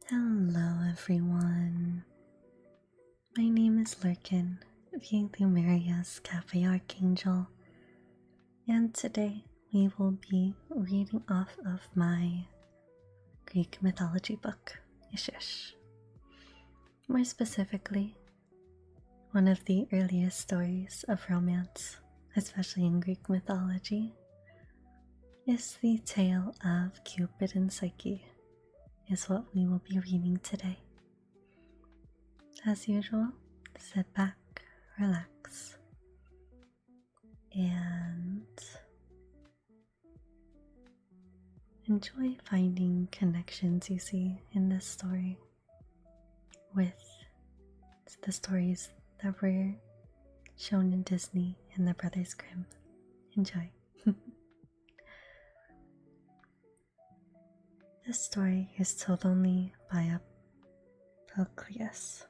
Hello everyone, my name is Lurkin, Eupy Cafe Archangel, and today we will be reading off of my Greek mythology book, Ueueuee. More specifically, one of the earliest stories of romance, especially in Greek mythology, is the tale of Cupid and Psyche, is what we will be reading today. As usual, sit back, relax, and enjoy finding connections you see in this story with the stories that were shown in Disney and the Brothers Grimm. Enjoy. This story is told only by Proclus,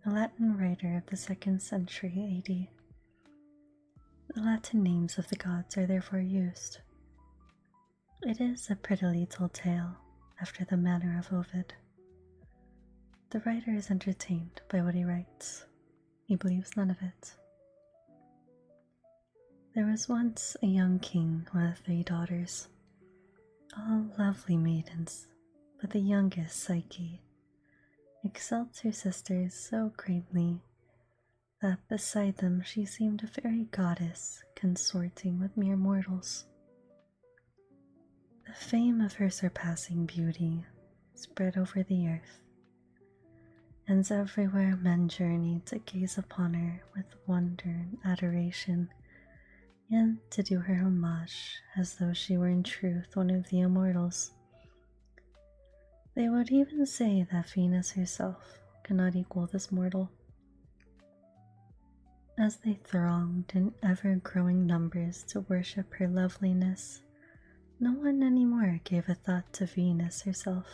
a Latin writer of the 2nd century AD. The Latin names of the gods are therefore used. It is a prettily told tale, after the manner of Ovid. The writer is entertained by what he writes. He believes none of it. There was once a young king with 3 daughters, all lovely maidens, but the youngest, Psyche, excelled her sisters so greatly that beside them she seemed a fairy goddess consorting with mere mortals. The fame of her surpassing beauty spread over the earth, and everywhere men journeyed to gaze upon her with wonder and adoration, and to do her homage as though she were in truth one of the immortals. They would even say that Venus herself cannot equal this mortal. As they thronged in ever-growing numbers to worship her loveliness, no one anymore gave a thought to Venus herself.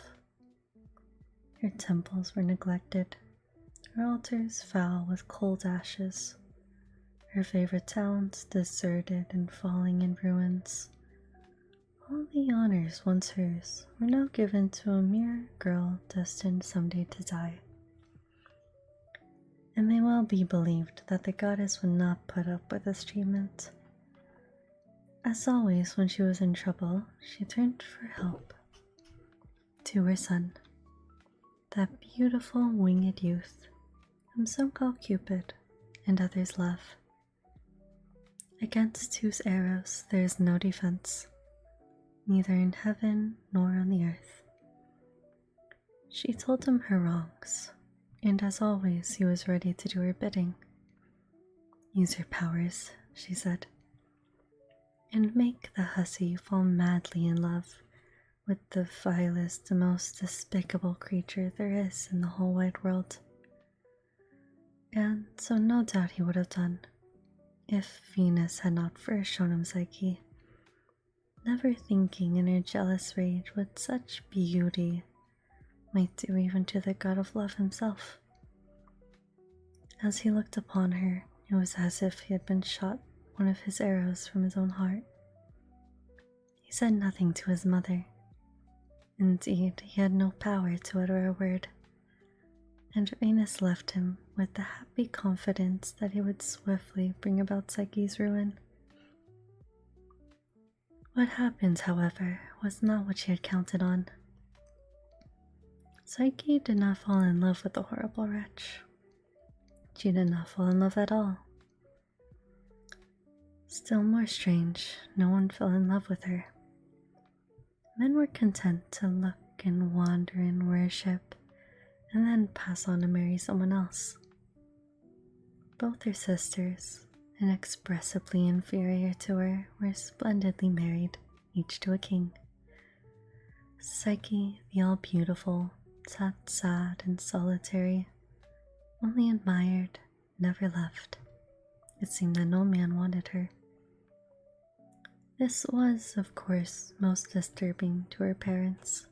Her temples were neglected, her altars foul with cold ashes, her favorite towns deserted and falling in ruins. All the honors once hers were now given to a mere girl destined someday to die. It may well be believed that the goddess would not put up with this treatment. As always, when she was in trouble, she turned for help to her son, that beautiful winged youth whom some call Cupid and others love. Against whose arrows there is no defense, neither in heaven nor on the earth. She told him her wrongs, and as always he was ready to do her bidding. Use your powers, she said, and make the hussy fall madly in love with the vilest, most despicable creature there is in the whole wide world. And so no doubt he would have done, if Venus had not first shown him Psyche, never thinking in her jealous rage what such beauty might do even to the god of love himself. As he looked upon her, it was as if he had been shot one of his arrows from his own heart. He said nothing to his mother. Indeed, he had no power to utter a word, and Venus left him with the happy confidence that he would swiftly bring about Psyche's ruin. What happened, however, was not what she had counted on. Psyche did not fall in love with the horrible wretch. She did not fall in love at all. Still more strange, no one fell in love with her. Men were content to look and wander and worship, and then pass on to marry someone else. Both her sisters, inexpressibly inferior to her, were splendidly married, each to a king. Psyche, the all-beautiful, sat sad and solitary, only admired, never loved. It seemed that no man wanted her. This was, of course, most disturbing to her parents.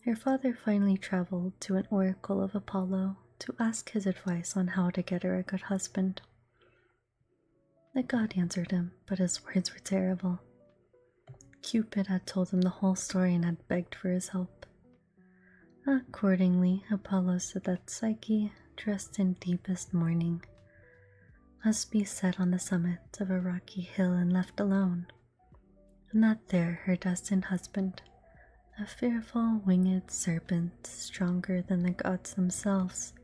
Her father finally traveled to an oracle of Apollo to ask his advice on how to get her a good husband. The god answered him, but his words were terrible. Cupid had told him the whole story and had begged for his help. Accordingly, Apollo said that Psyche, dressed in deepest mourning, must be set on the summit of a rocky hill and left alone, and that there her destined husband, a fearful winged serpent stronger than the gods themselves,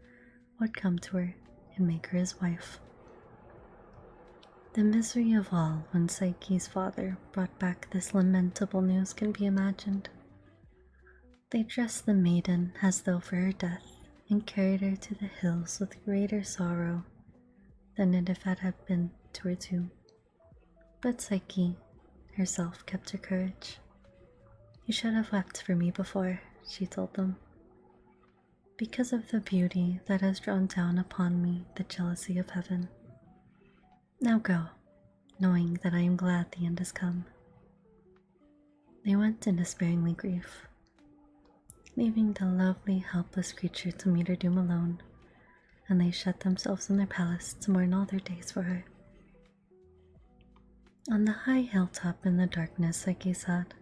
would come to her and make her his wife. The misery of all when Psyche's father brought back this lamentable news can be imagined. They dressed the maiden as though for her death and carried her to the hills with greater sorrow than if it had been to her tomb. But Psyche herself kept her courage. "You should have wept for me before," she told them, "because of the beauty that has drawn down upon me the jealousy of heaven. Now go, knowing that I am glad the end has come." They went in despairingly grief, leaving the lovely, helpless creature to meet her doom alone, and they shut themselves in their palace to mourn all their days for her. On the high hilltop in the darkness Psyche sat,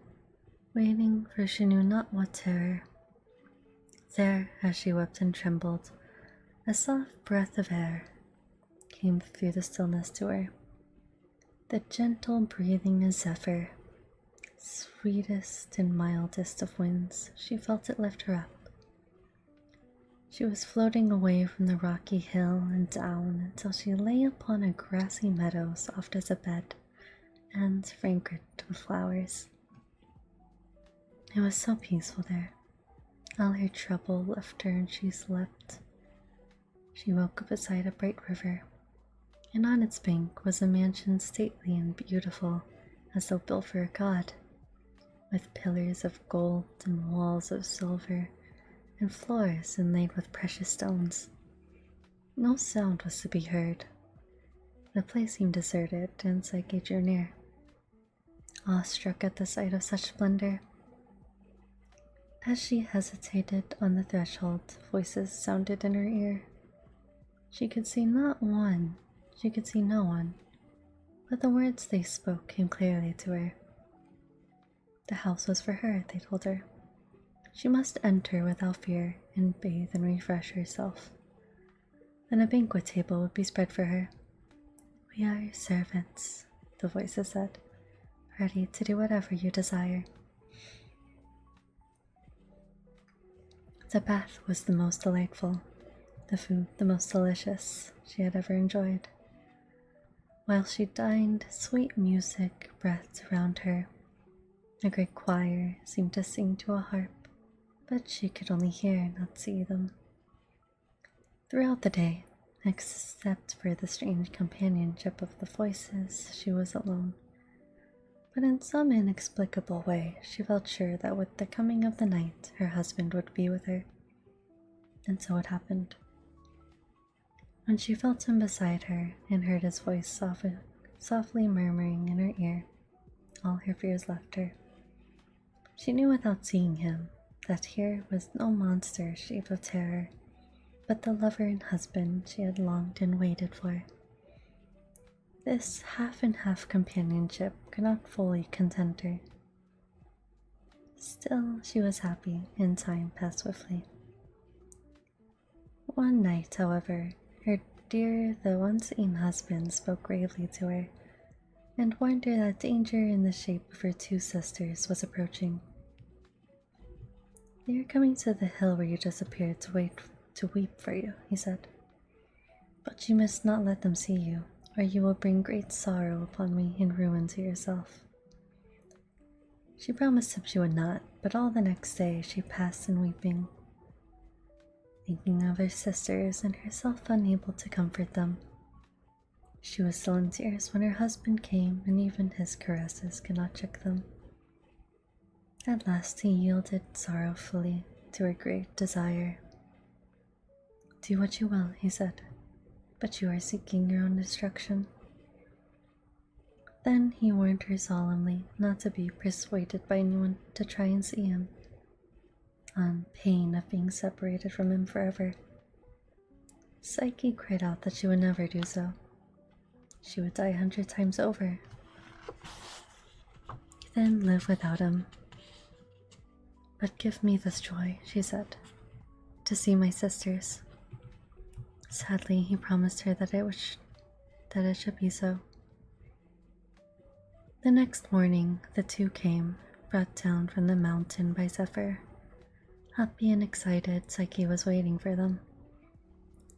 waiting for she knew not what terror. There, as she wept and trembled, a soft breath of air came through the stillness to her. The gentle breathing of Zephyr, sweetest and mildest of winds, she felt it lift her up. She was floating away from the rocky hill and down until she lay upon a grassy meadow soft as a bed and fragrant with flowers. It was so peaceful there. All her trouble left her and she slept. She woke up beside a bright river, and on its bank was a mansion stately and beautiful as though built for a god, with pillars of gold and walls of silver and floors inlaid with precious stones. No sound was to be heard. The place seemed deserted, and Psyche drew near, awestruck at the sight of such splendor. As she hesitated on the threshold, voices sounded in her ear. She could see no one, but the words they spoke came clearly to her. The house was for her, they told her. She must enter without fear and bathe and refresh herself. Then a banquet table would be spread for her. "We are your servants," the voices said, "ready to do whatever you desire." The bath was the most delightful, the food the most delicious she had ever enjoyed. While she dined, sweet music breathed around her. A great choir seemed to sing to a harp, but she could only hear, not see them. Throughout the day, except for the strange companionship of the voices, she was alone. But in some inexplicable way, she felt sure that with the coming of the night, her husband would be with her. And so it happened. When she felt him beside her and heard his voice softly murmuring in her ear, all her fears left her. She knew without seeing him that here was no monster shape of terror, but the lover and husband she had longed and waited for. This half and half companionship could not fully content her. Still, she was happy, and time passed swiftly. One night, however, her dear though unseen husband spoke gravely to her, and warned her that danger in the shape of her two sisters was approaching. "They are coming to the hill where you just appeared to weep for you," he said. "But you must not let them see you, or you will bring great sorrow upon me and ruin to yourself." She promised him she would not, but all the next day she passed in weeping, thinking of her sisters and herself unable to comfort them. She was still in tears when her husband came, and even his caresses could not check them. At last he yielded sorrowfully to her great desire. "Do what you will," he said, "but you are seeking your own destruction." Then he warned her solemnly not to be persuaded by anyone to try and see him, on pain of being separated from him forever. Psyche cried out that she would never do so. She would die 100 times over, then live without him. "But give me this joy," she said, to see my sisters. Sadly, he promised her that it should be so. The next morning, the two came, brought down from the mountain by Zephyr. Happy and excited, Psyche was waiting for them.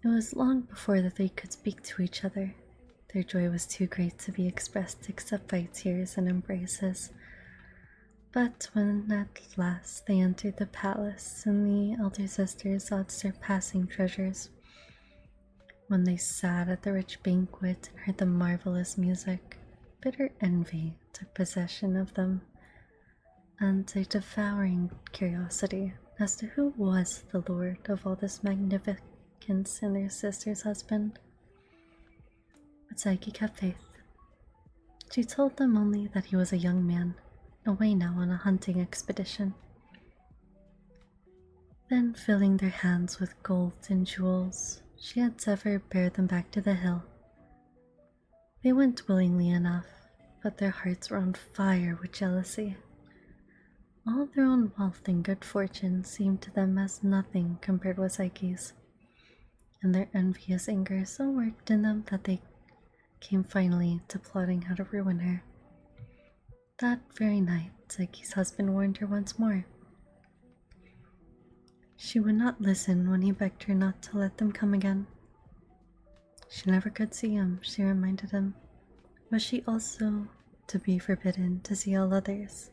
It was long before that they could speak to each other. Their joy was too great to be expressed except by tears and embraces. But when at last they entered the palace and the elder sisters sought surpassing treasures, when they sat at the rich banquet and heard the marvelous music, bitter envy took possession of them, and a devouring curiosity as to who was the lord of all this magnificence in their sister's husband. But Psyche kept faith. She told them only that he was a young man, away now on a hunting expedition. Then, filling their hands with gold and jewels, she had Zephyr bear them back to the hill. They went willingly enough, but their hearts were on fire with jealousy. All their own wealth and good fortune seemed to them as nothing compared with Psyche's, and their envious anger so worked in them that they came finally to plotting how to ruin her. That very night, Psyche's husband warned her once more. She would not listen when he begged her not to let them come again. She never could see him, she reminded him. Was she also to be forbidden to see all others,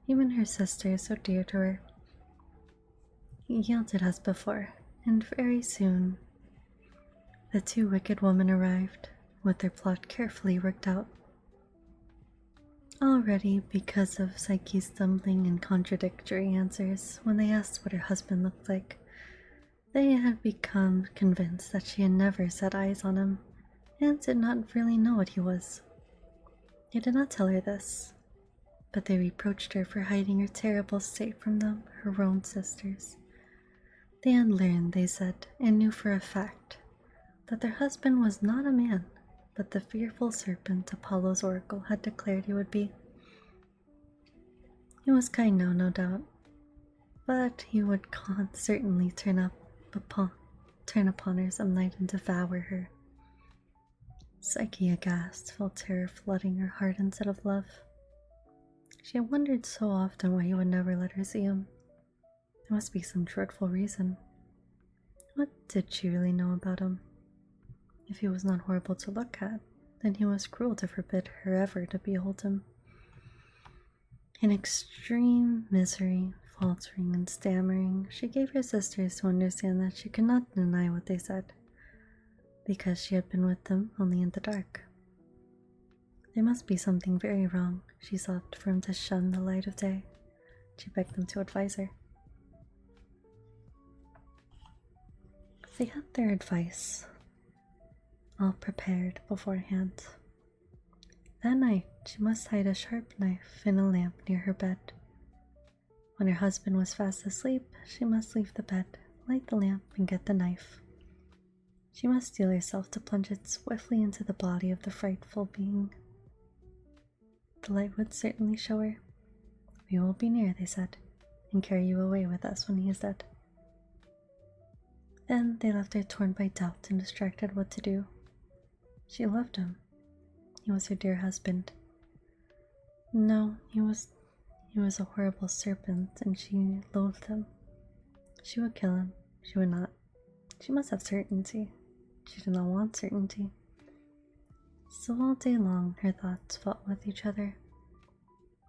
even her sister so dear to her? He yielded as before, and very soon the two wicked women arrived, with their plot carefully worked out. Already, because of Psyche's stumbling and contradictory answers when they asked what her husband looked like, they had become convinced that she had never set eyes on him and did not really know what he was. They did not tell her this, but they reproached her for hiding her terrible state from them, her own sisters. They had learned, they said, and knew for a fact, that their husband was not a man, but the fearful serpent Apollo's oracle had declared he would be. He was kind now, no doubt, but he would certainly turn upon her some night and devour her. Psyche, aghast, felt terror flooding her heart instead of love. She had wondered so often why he would never let her see him. There must be some dreadful reason. What did she really know about him? If he was not horrible to look at, then he was cruel to forbid her ever to behold him. In extreme misery, faltering and stammering, she gave her sisters to understand that she could not deny what they said, because she had been with them only in the dark. There must be something very wrong, she sought for him to shun the light of day. She begged them to advise her. They had their advice all prepared beforehand. That night, she must hide a sharp knife in a lamp near her bed. When her husband was fast asleep, she must leave the bed, light the lamp, and get the knife. She must steel herself to plunge it swiftly into the body of the frightful being. The light would certainly show her. We will be near, they said, and carry you away with us when he is dead. Then they left her torn by doubt and distracted what to do. She loved him. He was her dear husband. No, he was a horrible serpent, and she loathed him. She would kill him. She would not. She must have certainty. She did not want certainty. So all day long her thoughts fought with each other.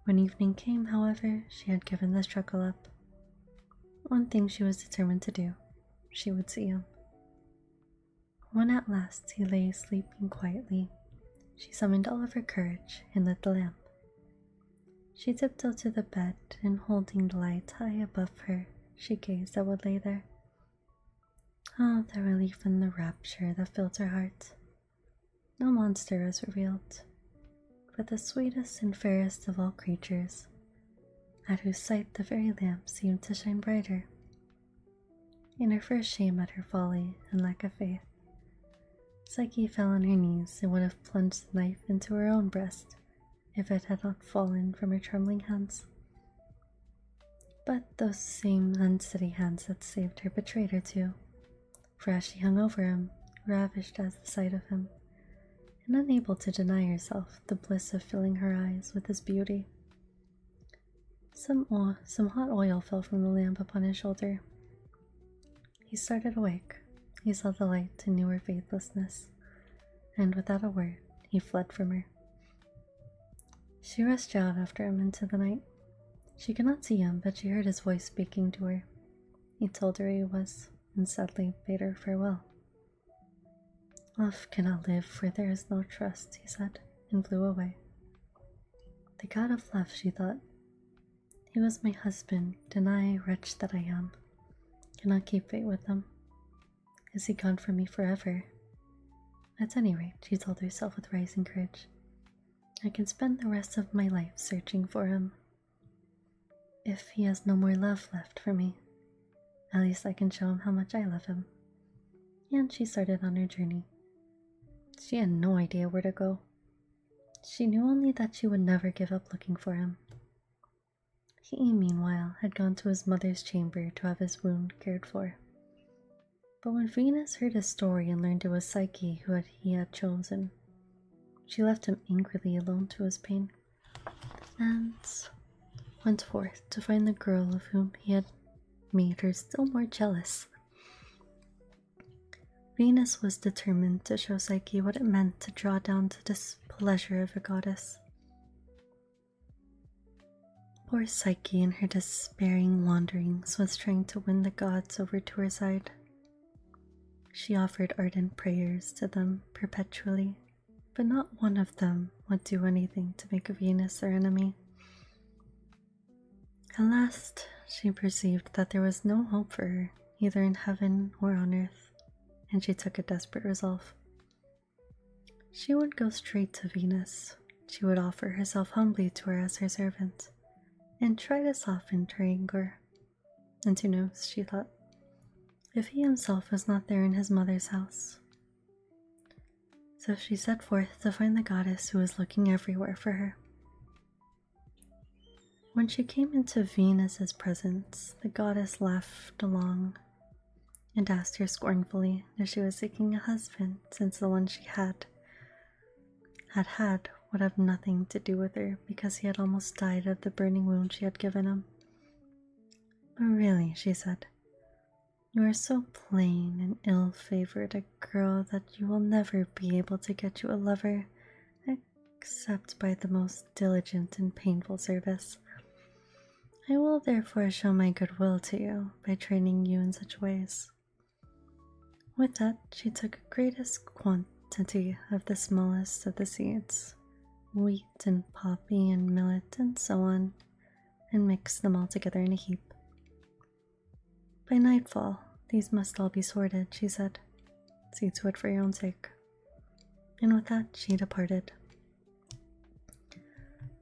When evening came, however, she had given the struggle up. One thing she was determined to do. She would see him. When at last he lay sleeping quietly, she summoned all of her courage and lit the lamp. She tiptoed to the bed, and holding the light high above her, she gazed at what lay there. Oh, the relief and the rapture that filled her heart. No monster was revealed, but the sweetest and fairest of all creatures, at whose sight the very lamp seemed to shine brighter. In her first shame at her folly and lack of faith, Psyche fell on her knees and would have plunged the knife into her own breast if it had not fallen from her trembling hands. But those same unsteady hands that saved her betrayed her too, for as she hung over him, ravished at the sight of him, and unable to deny herself the bliss of filling her eyes with his beauty, some hot oil fell from the lamp upon his shoulder. He started awake. He saw the light and knew her faithlessness, and without a word, he fled from her. She rushed out after him into the night. She could not see him, but she heard his voice speaking to her. He told her he was, and sadly bade her farewell. Love cannot live where there is no trust, he said, and flew away. The god of love, she thought. He was my husband, and I, wretch that I am, cannot keep faith with him. Is he gone from me forever? At any rate, she told herself with rising courage, I can spend the rest of my life searching for him. If he has no more love left for me, at least I can show him how much I love him. And she started on her journey. She had no idea where to go. She knew only that she would never give up looking for him. He, meanwhile, had gone to his mother's chamber to have his wound cared for. But when Venus heard his story and learned it was Psyche who he had chosen, she left him angrily alone to his pain, and went forth to find the girl of whom he had made her still more jealous. Venus was determined to show Psyche what it meant to draw down to displeasure of a goddess. Poor Psyche in her despairing wanderings was trying to win the gods over to her side. She offered ardent prayers to them perpetually, but not one of them would do anything to make Venus their enemy. At last, she perceived that there was no hope for her, either in heaven or on earth, and she took a desperate resolve. She would go straight to Venus. She would offer herself humbly to her as her servant, and try to soften her anger. And who knows, she thought, if he himself was not there in his mother's house. So she set forth to find the goddess who was looking everywhere for her. When she came into Venus's presence, the goddess laughed along and asked her scornfully if she was seeking a husband, since the one she had would have nothing to do with her because he had almost died of the burning wound she had given him. But really, she said, you are so plain and ill-favored a girl that you will never be able to get you a lover except by the most diligent and painful service. I will therefore show my goodwill to you by training you in such ways. With that, she took a greatest quantity of the smallest of the seeds, wheat and poppy and millet and so on, and mixed them all together in a heap. By nightfall, these must all be sorted, she said. See to it for your own sake. And with that, she departed.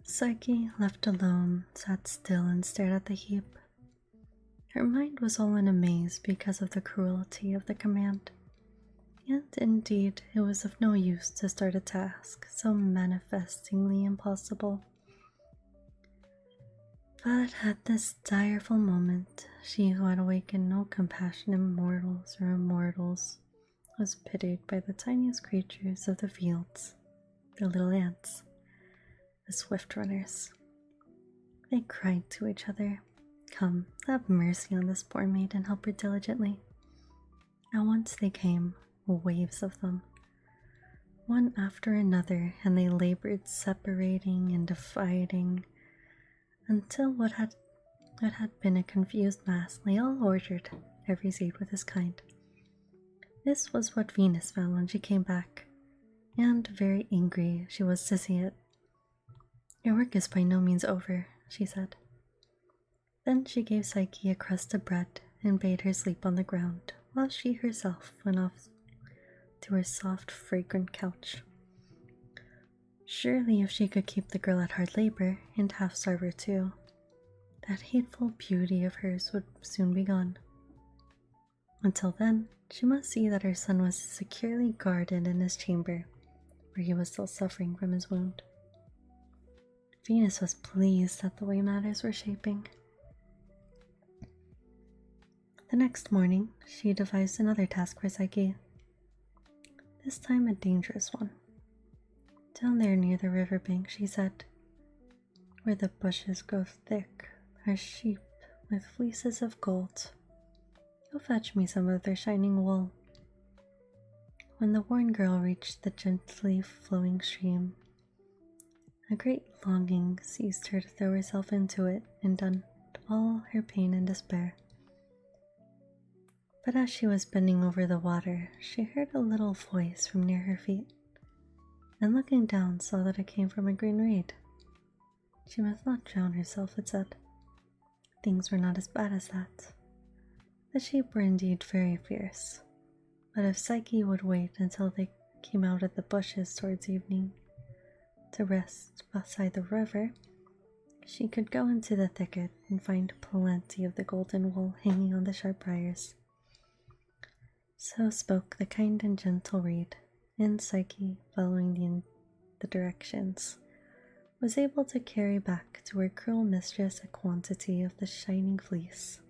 Psyche, left alone, sat still and stared at the heap. Her mind was all in a maze because of the cruelty of the command. And indeed, it was of no use to start a task so manifestingly impossible. But at this direful moment, she who had awakened no compassion in mortals or immortals was pitied by the tiniest creatures of the fields, the little ants, the swift runners. They cried to each other, "Come, have mercy on this poor maid and help her diligently." At once they came, waves of them, one after another, and they labored separating and dividing, until what had been a confused mass lay all ordered, every seed with his kind. This was what Venus found when she came back, and very angry she was to see it. "Your work is by no means over," she said. Then she gave Psyche a crust of bread and bade her sleep on the ground, while she herself went off to her soft, fragrant couch. Surely if she could keep the girl at hard labor, and half starve her too, that hateful beauty of hers would soon be gone. Until then, she must see that her son was securely guarded in his chamber, where he was still suffering from his wound. Venus was pleased at the way matters were shaping. The next morning, she devised another task for Psyche, this time a dangerous one. Down there near the riverbank, she said, where the bushes grow thick, are sheep with fleeces of gold. Go fetch me some of their shining wool. When the worn girl reached the gently flowing stream, a great longing seized her to throw herself into it and dump all her pain and despair. But as she was bending over the water, she heard a little voice from near her feet, and looking down saw that it came from a green reed. She must not drown herself, it said. Things were not as bad as that. The sheep were indeed very fierce, but if Psyche would wait until they came out of the bushes towards evening to rest beside the river, she could go into the thicket and find plenty of the golden wool hanging on the sharp briars. So spoke the kind and gentle reed, and Psyche, following the directions, was able to carry back to her cruel mistress a quantity of the shining fleece.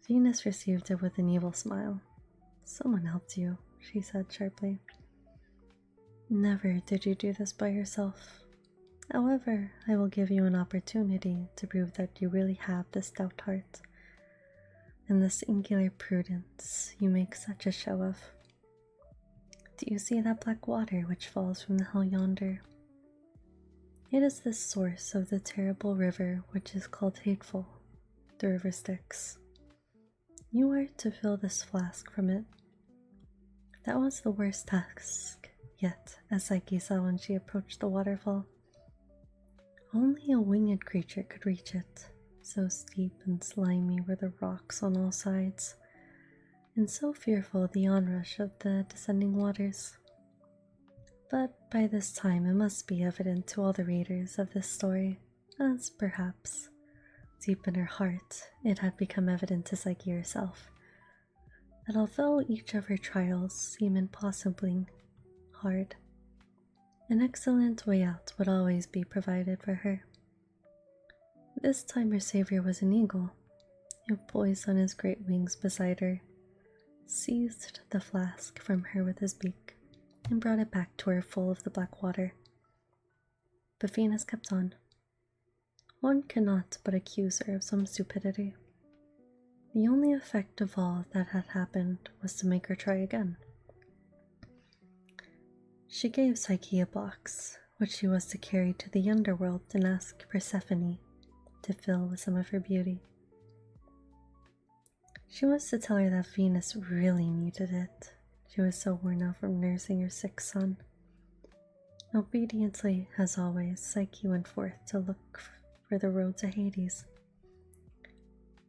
Venus received it with an evil smile. Someone helped you, she said sharply. Never did you do this by yourself. However, I will give you an opportunity to prove that you really have the stout heart and the singular prudence you make such a show of. Do you see that black water which falls from the hill yonder? It is the source of the terrible river which is called Hateful, the river Styx. You are to fill this flask from it. That was the worst task yet, as Psyche saw when she approached the waterfall. Only a winged creature could reach it, so steep and slimy were the rocks on all sides, and so fearful the onrush of the descending waters. But by this time it must be evident to all the readers of this story, as perhaps deep in her heart it had become evident to Psyche herself, that although each of her trials seemed impossibly hard, an excellent way out would always be provided for her. This time her savior was an eagle, who poised on his great wings beside her, seized the flask from her with his beak, and brought it back to her full of the black water. But Venus kept on. One cannot but accuse her of some stupidity. The only effect of all that had happened was to make her try again. She gave Psyche a box, which she was to carry to the underworld and ask Persephone to fill with some of her beauty. She was to tell her that Venus really needed it. She was so worn out from nursing her sick son. Obediently, as always, Psyche went forth to look for the road to Hades.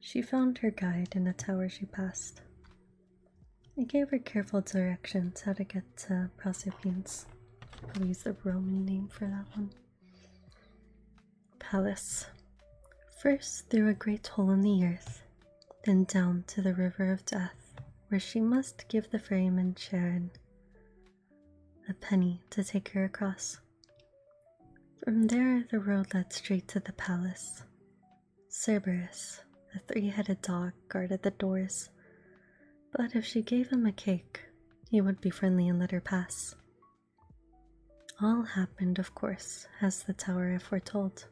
She found her guide in a tower she passed. It gave her careful directions how to get to Proserpine's, I will use the Roman name for that one, palace. First through a great hole in the earth, then down to the river of death, where she must give the ferryman Charon a penny to take her across. From there the road led straight to the palace. Cerberus, the three-headed dog, guarded the doors, but if she gave him a cake, he would be friendly and let her pass. All happened, of course, as the tower had foretold.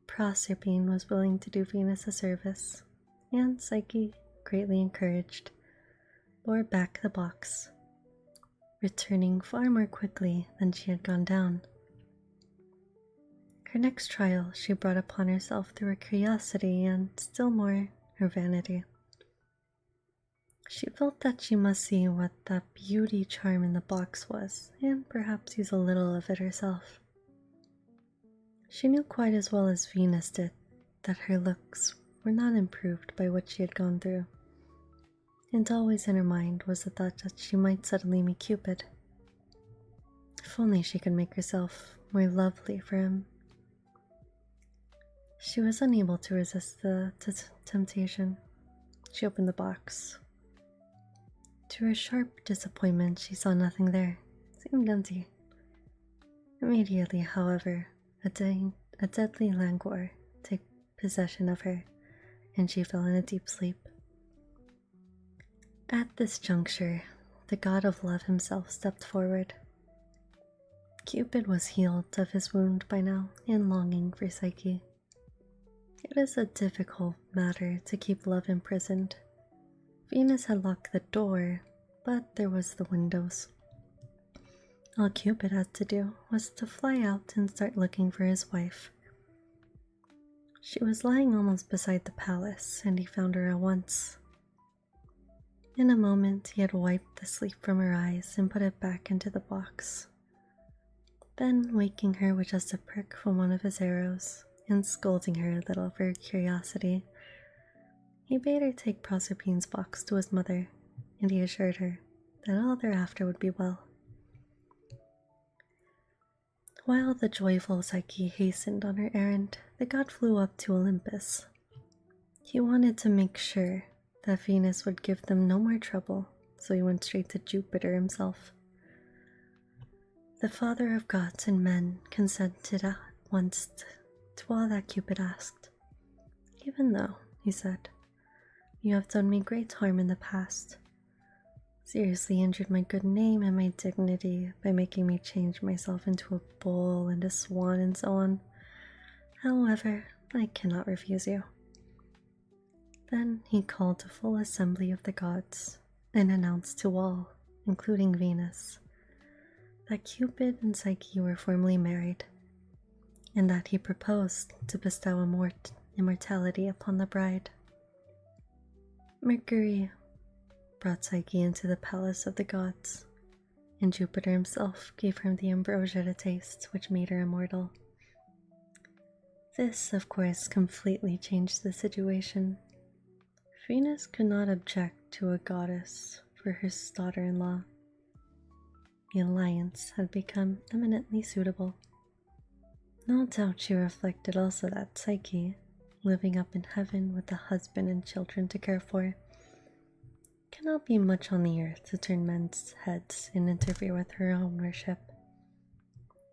Proserpine was willing to do Venus a service, and Psyche, greatly encouraged, bore back the box, returning far more quickly than she had gone down. Her next trial she brought upon herself through her curiosity and, still more, her vanity. She felt that she must see what that beauty charm in the box was, and perhaps use a little of it herself. She knew quite as well as Venus did that her looks were not improved by what she had gone through, and always in her mind was the thought that she might suddenly meet Cupid. If only she could make herself more lovely for him. She was unable to resist the temptation. She opened the box. To her sharp disappointment, she saw nothing there. It seemed empty. Immediately, however, a deadly languor took possession of her, and she fell in a deep sleep. At this juncture, the god of love himself stepped forward. Cupid was healed of his wound by now and longing for Psyche. It is a difficult matter to keep love imprisoned. Venus had locked the door, but there was the windows. All Cupid had to do was to fly out and start looking for his wife. She was lying almost beside the palace, and he found her at once. In a moment, he had wiped the sleep from her eyes and put it back into the box. Then, waking her with just a prick from one of his arrows and scolding her a little for her curiosity, he bade her take Proserpine's box to his mother, and he assured her that all thereafter would be well. While the joyful Psyche hastened on her errand, the god flew up to Olympus. He wanted to make sure that Venus would give them no more trouble, so he went straight to Jupiter himself. The father of gods and men consented at once to all that Cupid asked. Even though, he said, you have done me great harm in the past, seriously injured my good name and my dignity by making me change myself into a bull and a swan and so on. However, I cannot refuse you. Then he called a full assembly of the gods and announced to all, including Venus, that Cupid and Psyche were formally married, and that he proposed to bestow immortality upon the bride. Mercury brought Psyche into the palace of the gods, and Jupiter himself gave her the ambrosia to taste, which made her immortal. This, of course, completely changed the situation. Venus could not object to a goddess for her daughter-in-law. The alliance had become eminently suitable. No doubt she reflected also that Psyche, living up in heaven with a husband and children to care for, cannot be much on the earth to turn men's heads and interfere with her own worship.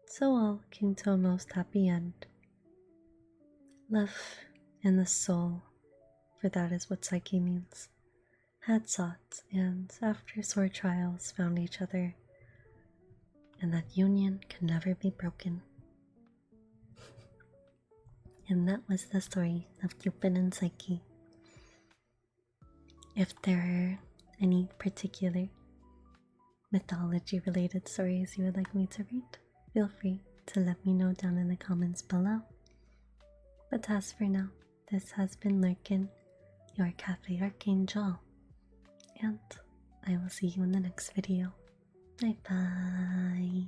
So all came to a most happy end. Love in the soul, for that is what Psyche means, had sought, and after sore trials found each other, and that union can never be broken. And that was the story of Cupid and Psyche. If there are any particular mythology related stories you would like me to read, feel free to let me know down in the comments below. But as for now, this has been Lurkin, your Cafe Archangel, and I will see you in the next video. Bye bye.